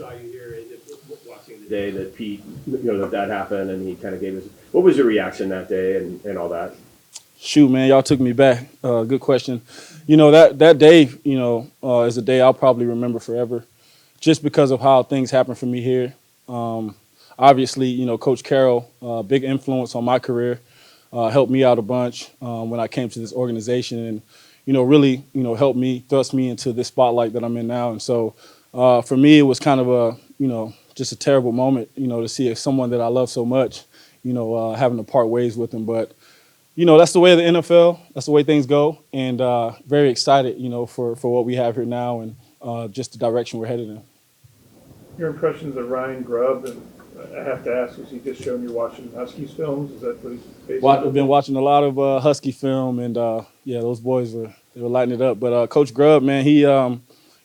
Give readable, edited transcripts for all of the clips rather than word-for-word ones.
saw you here watching the day that Pete, that happened, and he kind of gave us. What was your reaction that day and all that? Shoot, man, y'all took me back. Good question. That day, is a day I'll probably remember forever, just because of how things happened for me here. Obviously, Coach Carroll, big influence on my career, helped me out a bunch when I came to this organization, and really, helped me thrust me into this spotlight that I'm in now. And so, for me, it was kind of just a terrible moment, to see someone that I love so much, having to part ways with him, but. That's the way of the NFL. That's the way things go, and very excited, for what we have here now and just the direction we're headed in. Your impressions of Ryan Grubb, and I have to ask, was he just showing you watching Huskies films? Is that what he's based on? I've been watching a lot of Husky film, and those boys were lighting it up. But Coach Grubb, man, he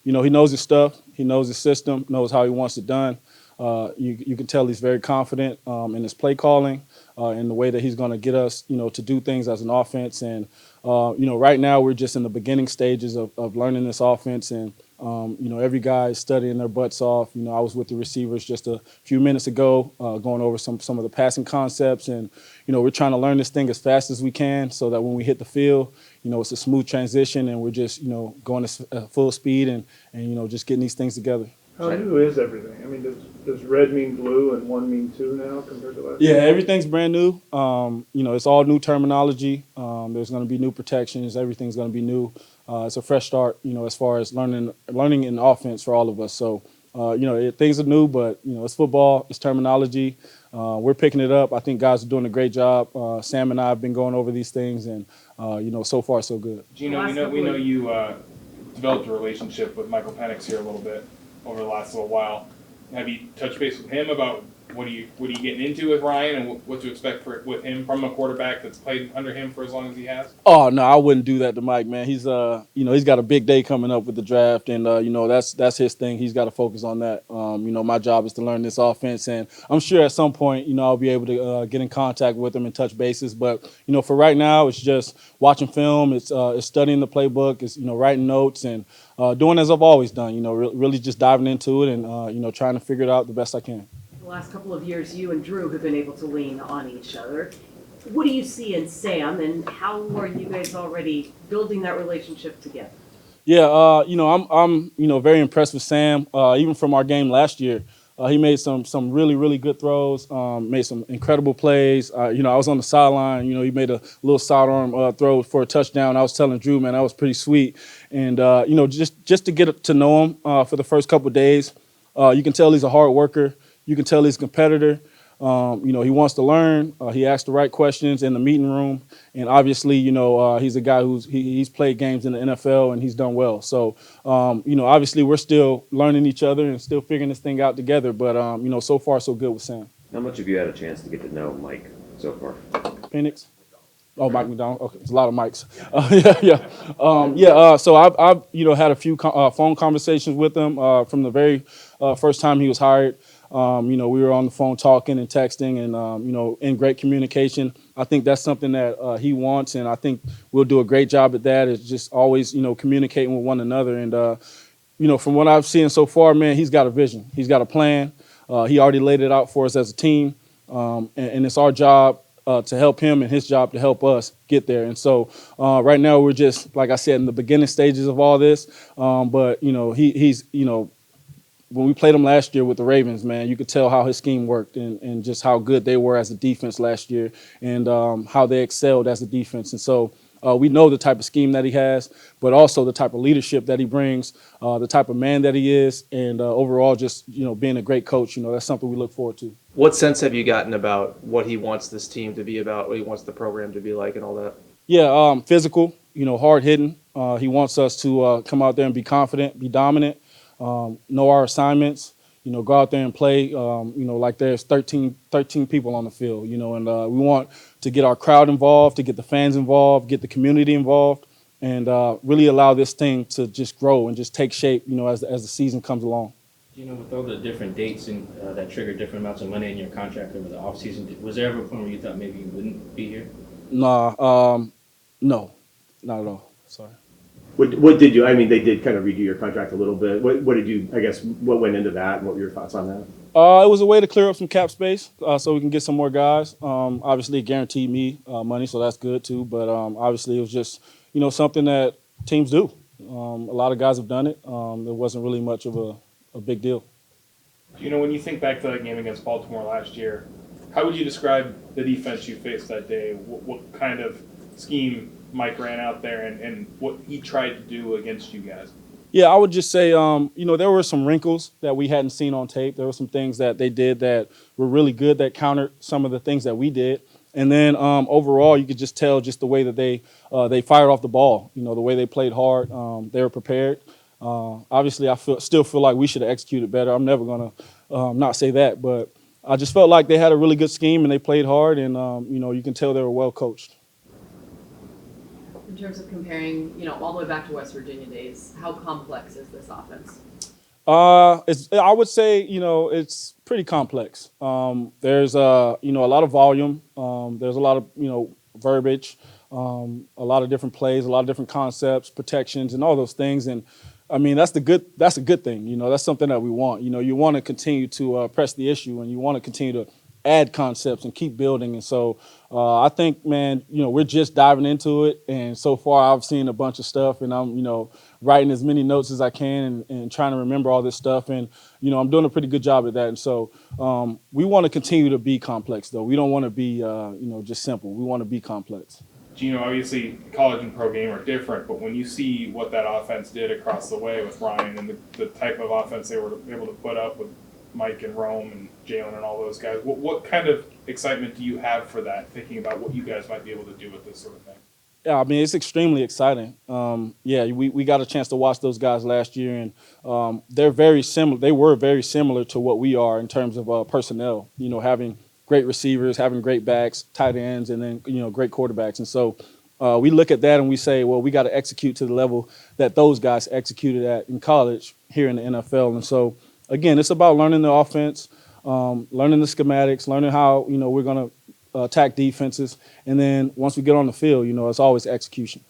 knows his stuff. He knows his system, knows how he wants it done. You can tell he's very confident in his play calling, in the way that he's going to get us, to do things as an offense. And, right now we're just in the beginning stages of learning this offense. And, every guy is studying their butts off. I was with the receivers just a few minutes ago going over some of the passing concepts. And, we're trying to learn this thing as fast as we can so that when we hit the field, it's a smooth transition and we're just, going at full speed and just getting these things together. How new is everything? I mean, does red mean blue and one mean two now compared to last Yeah, year? everything's brand new. It's all new terminology. There's going to be new protections. Everything's going to be new. It's a fresh start, as far as learning in offense for all of us. So, things are new, but, it's football, it's terminology. We're picking it up. I think guys are doing a great job. Sam and I have been going over these things, and, so far so good. Geno, we know you developed a relationship with Michael Penix here a little bit over the last little while. Have you touched base with him about what are you getting into with Ryan and what to expect with him from a quarterback that's played under him for as long as he has? Oh no, I wouldn't do that to Mike, man. He's he's got a big day coming up with the draft, and that's his thing. He's got to focus on that. My job is to learn this offense, and I'm sure at some point, I'll be able to get in contact with him and touch bases. But for right now, it's just watching film. It's studying the playbook. It's writing notes and doing as I've always done. Really just diving into it and trying to figure it out the best I can. The last couple of years, you and Drew have been able to lean on each other. What do you see in Sam, and how are you guys already building that relationship together? Yeah, I'm very impressed with Sam. Even from our game last year, he made some really, really good throws. Made some incredible plays. I was on the sideline. He made a little sidearm throw for a touchdown. I was telling Drew, man, that was pretty sweet. And just to get to know him for the first couple of days, you can tell he's a hard worker. You can tell he's a competitor. He wants to learn. He asks the right questions in the meeting room. And obviously, he's a guy he's played games in the NFL and he's done well. So, obviously we're still learning each other and still figuring this thing out together. But, so far so good with Sam. How much have you had a chance to get to know Mike so far? Phoenix? Oh, Mike Macdonald. Okay, it's a lot of mics. So I've had a few phone conversations with him from the very first time he was hired. We were on the phone talking and texting and, in great communication. I think that's something that he wants, and I think we'll do a great job at that. It's just always, communicating with one another. And, from what I've seen so far, man, he's got a vision. He's got a plan. He already laid it out for us as a team, and it's our job to help him and his job to help us get there. And so right now we're just, like I said, in the beginning stages of all this. But, he's when we played him last year with the Ravens, man, you could tell how his scheme worked and just how good they were as a defense last year and how they excelled as a defense. And so we know the type of scheme that he has, but also the type of leadership that he brings, the type of man that he is, and overall just, being a great coach. That's something we look forward to. What sense have you gotten about what he wants this team to be about, what he wants the program to be like and all that? Yeah, physical, hard hitting. He wants us to come out there and be confident, be dominant. Know our assignments, go out there and play, like there's 13 people on the field, and we want to get our crowd involved, to get the fans involved, get the community involved, and really allow this thing to just grow and just take shape, as the season comes along. With all the different dates and that trigger different amounts of money in your contract over the offseason, was there ever a point where you thought maybe you wouldn't be here? No, not at all. Sorry. What did you? I mean, they did kind of redo your contract a little bit. What did you? I guess what went into that, and what were your thoughts on that? It was a way to clear up some cap space so we can get some more guys. Obviously, it guaranteed me money, so that's good too. But obviously, it was just something that teams do. A lot of guys have done it. It wasn't really much of a big deal. When you think back to that game against Baltimore last year, how would you describe the defense you faced that day? What kind of scheme Mike ran out there and what he tried to do against you guys? Yeah, I would just say, there were some wrinkles that we hadn't seen on tape. There were some things that they did that were really good that countered some of the things that we did. And then overall, you could just tell just the way that they fired off the ball. The way they played hard. They were prepared. Obviously, I still feel like we should have executed better. I'm never going to not say that. But I just felt like they had a really good scheme and they played hard. And, you can tell they were well coached. In terms of comparing, all the way back to West Virginia days, how complex is this offense? I would say, it's pretty complex. There's a lot of volume. There's a lot of, verbiage, a lot of different plays, a lot of different concepts, protections, and all those things. And I mean, that's a good thing. That's something that we want. You want to continue to press the issue, and you want to continue to add concepts and keep building. And so I think, man, we're just diving into it. And so far I've seen a bunch of stuff, and I'm, writing as many notes as I can and trying to remember all this stuff. And, I'm doing a pretty good job at that. And so we want to continue to be complex, though. We don't want to be, just simple. We want to be complex. Geno, obviously college and pro game are different, but when you see what that offense did across the way with Ryan and the type of offense they were able to put up with Mike and Rome and Jalen and all those guys, what kind of excitement do you have for that, thinking about what you guys might be able to do with this sort of thing? Yeah, I mean, it's extremely exciting. We got a chance to watch those guys last year, and they're very similar. They were very similar to what we are in terms of personnel, having great receivers, having great backs, tight ends, and then, great quarterbacks. And so we look at that and we say, well, we got to execute to the level that those guys executed at in college here in the NFL. And so, again, it's about learning the offense, learning the schematics, learning how, we're going to attack defenses. And then once we get on the field, it's always execution.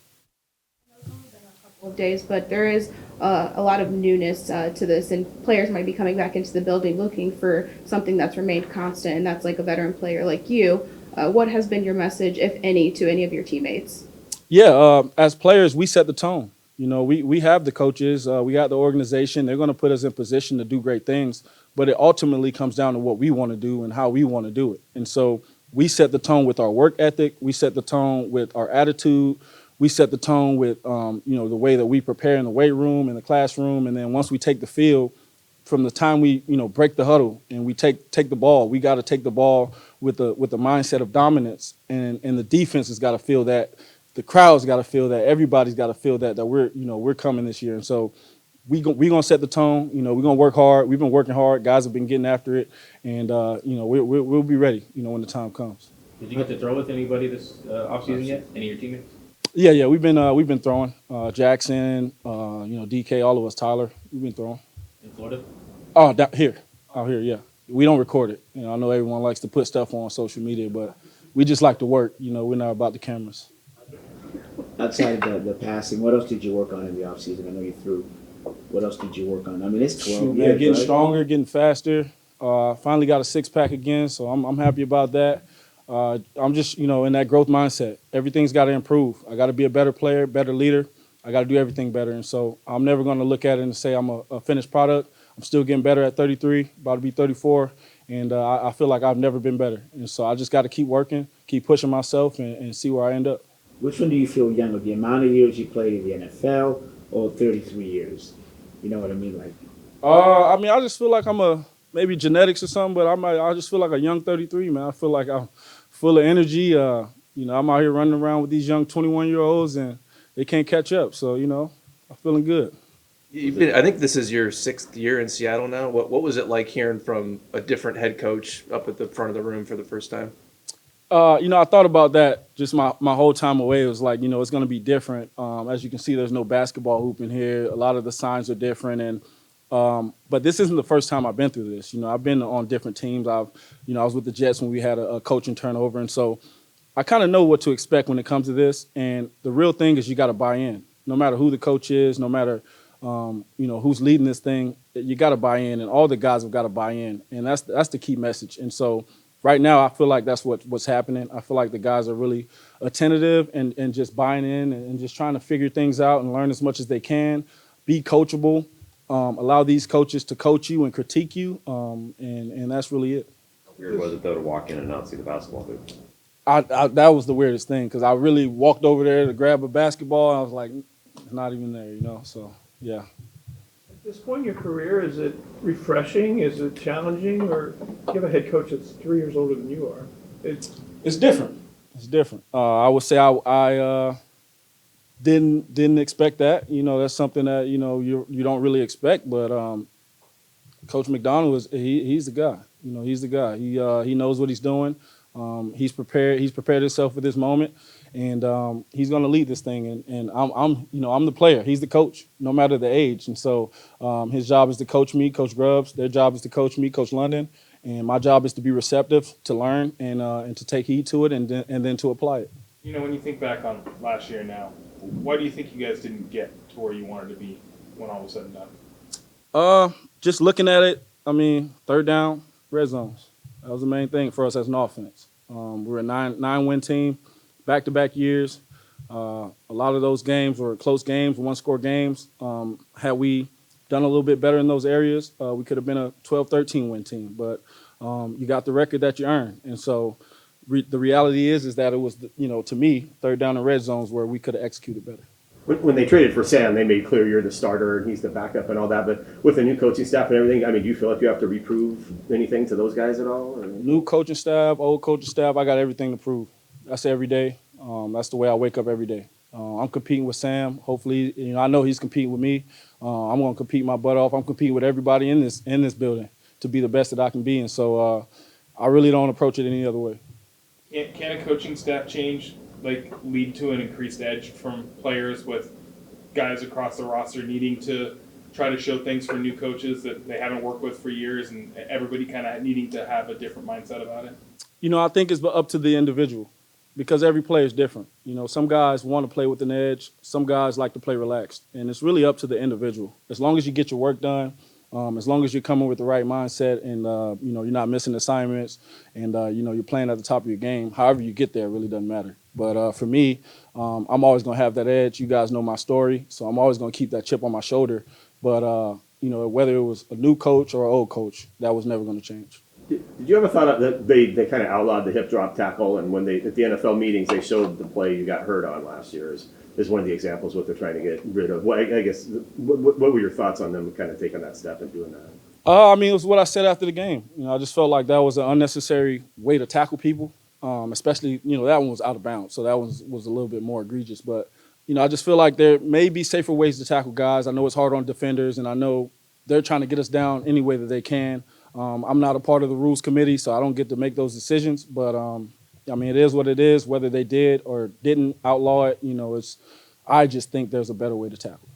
Of days, but there is a lot of newness to this, and players might be coming back into the building looking for something that's remained constant, and that's like a veteran player like you. What has been your message, if any, to any of your teammates? Yeah, as players, we set the tone. We have the coaches, we got the organization. They're going to put us in position to do great things, but it ultimately comes down to what we want to do and how we want to do it. And so we set the tone with our work ethic. We set the tone with our attitude. We set the tone with, the way that we prepare in the weight room, in the classroom. And then once we take the field, from the time we, break the huddle and we take the ball, we got to take the ball with the mindset of dominance. And the defense has got to feel that. The crowd's got to feel that. Everybody's got to feel that we're coming this year. And so we gonna set the tone. We're gonna work hard. We've been working hard. Guys have been getting after it, and we'll be ready. When the time comes. Did you get to throw with anybody this offseason yet? Any of your teammates? Yeah. We've been throwing. Jackson, DK, all of us. Tyler, we've been throwing. In Florida? Oh, out here. Yeah. We don't record it. I know everyone likes to put stuff on social media, but we just like to work. We're not about the cameras. Outside of the passing, what else did you work on in the offseason? I know you threw. What else did you work on? I mean, it's 12 years, getting right? stronger, getting faster. Finally got a six-pack again, so I'm happy about that. I'm just, in that growth mindset. Everything's got to improve. I got to be a better player, better leader. I got to do everything better. And so I'm never going to look at it and say I'm a finished product. I'm still getting better at 33, about to be 34, and I feel like I've never been better. And so I just got to keep working, keep pushing myself, and see where I end up. Which one do you feel younger, the amount of years you played in the NFL or 33 years? You know what I mean? I just feel like I'm maybe genetics or something, but I just feel like a young 33, man. I feel like I'm full of energy. I'm out here running around with these young 21-year-olds, and they can't catch up. So, I'm feeling good. I think this is your 6th year in Seattle now. What was it like hearing from a different head coach up at the front of the room for the first time? I thought about that just my whole time away. It was like, it's going to be different. As you can see, there's no basketball hoop in here. A lot of the signs are different. And but this isn't the first time I've been through this. I've been on different teams. I was with the Jets when we had a coaching turnover. And so I kind of know what to expect when it comes to this. And the real thing is you got to buy in. no matter who the coach is, no matter who's leading this thing, you got to buy in, and all the guys have got to buy in, and that's the key message. And so right now, I feel like that's what's happening. I feel like the guys are really attentive and just buying in and just trying to figure things out and learn as much as they can, be coachable, allow these coaches to coach you and critique you, and that's really it. Weird was it though to walk in and not see the basketball hoop? That was the weirdest thing because I really walked over there to grab a basketball and I was like, not even there, so yeah. At this point in your career, is it refreshing? Is it challenging? Or you have a head coach that's 3 years older than you are? It's different. It's different. I would say I didn't expect that. That's something that you don't really expect. But Coach Macdonald he's the guy. He's the guy. He knows what he's doing. He's prepared. He's prepared himself for this moment, and he's going to lead this thing. And I'm the player. He's the coach, no matter the age. And so his job is to coach me, Coach Grubbs. Their job is to coach me, Coach London. And my job is to be receptive, to learn, and to take heed to it, and then to apply it. When you think back on last year now, why do you think you guys didn't get to where you wanted to be when all was said and done? Just looking at it, third down, red zones. That was the main thing for us as an offense. We're a nine-win team, back-to-back years. A lot of those games were close games, one-score games. Had we done a little bit better in those areas, we could have been a 12, 13-win team. But you got the record that you earned. And so the reality is that it was, to me, third down and red zones where we could have executed better. When they traded for Sam, they made clear you're the starter and he's the backup and all that. But with the new coaching staff and everything, do you feel like you have to reprove anything to those guys at all? Or? New coaching staff, old coaching staff, I got everything to prove. That's every day. That's the way I wake up every day. I'm competing with Sam. Hopefully, I know he's competing with me. I'm going to compete my butt off. I'm competing with everybody in this building to be the best that I can be. And so I really don't approach it any other way. Can a coaching staff change lead to an increased edge from players with guys across the roster needing to try to show things for new coaches that they haven't worked with for years, and everybody kind of needing to have a different mindset about it? I think it's up to the individual because every player is different. Some guys want to play with an edge. Some guys like to play relaxed. And it's really up to the individual. As long as you get your work done, as long as you're coming with the right mindset and, you're not missing assignments and, you're playing at the top of your game, however you get there really doesn't matter. But for me, I'm always going to have that edge. You guys know my story, so I'm always going to keep that chip on my shoulder. But, whether it was a new coach or an old coach, that was never going to change. Did you ever thought that they kind of outlawed the hip drop tackle, and when at the NFL meetings they showed the play you got hurt on last year is one of the examples what they're trying to get rid of? What were your thoughts on them kind of taking that step and doing that? It was what I said after the game. I just felt like that was an unnecessary way to tackle people, especially, that one was out of bounds. So that was a little bit more egregious. But, I just feel like there may be safer ways to tackle guys. I know it's hard on defenders, and I know they're trying to get us down any way that they can. I'm not a part of the rules committee, so I don't get to make those decisions. But, it is what it is. Whether they did or didn't outlaw it, I just think there's a better way to tackle.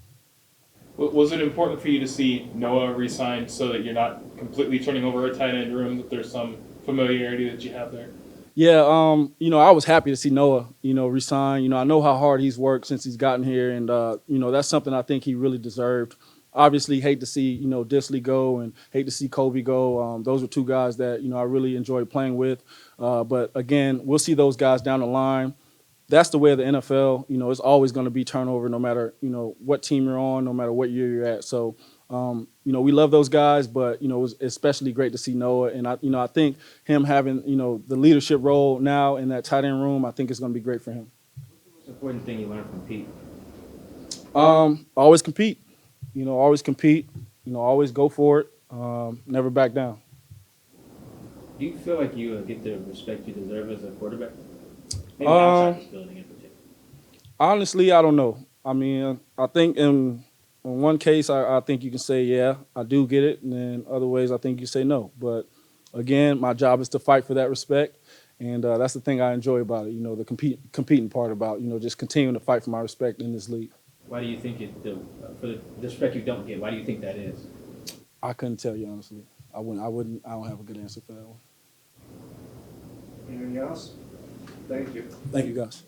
Was it important for you to see Noah re-signed so that you're not completely turning over a tight end room, that there's some familiarity that you have there? Yeah, I was happy to see Noah, resign. I know how hard he's worked since he's gotten here, and, that's something I think he really deserved. Obviously, hate to see, Disley go and hate to see Kobe go. Those are two guys that, I really enjoyed playing with. But, again, we'll see those guys down the line. That's the way of the NFL. It's always going to be turnover no matter, what team you're on, no matter what year you're at. So, we love those guys, but, it was especially great to see Noah. And, I think him having, the leadership role now in that tight end room, I think it's going to be great for him. What's the important thing you learned from Pete? Always compete. Always compete. Always go for it. Never back down. Do you feel like you get the respect you deserve as a quarterback? Maybe outside this building in particular. Honestly, I don't know. I think in one case, I think you can say, yeah, I do get it. And then other ways, I think you say no. But, again, my job is to fight for that respect. And that's the thing I enjoy about it, the competing part about, just continuing to fight for my respect in this league. Why do you think for the respect you don't get, why do you think that is? I couldn't tell you, honestly. I don't have a good answer for that one. Anything else? Thank you. Thank you, guys.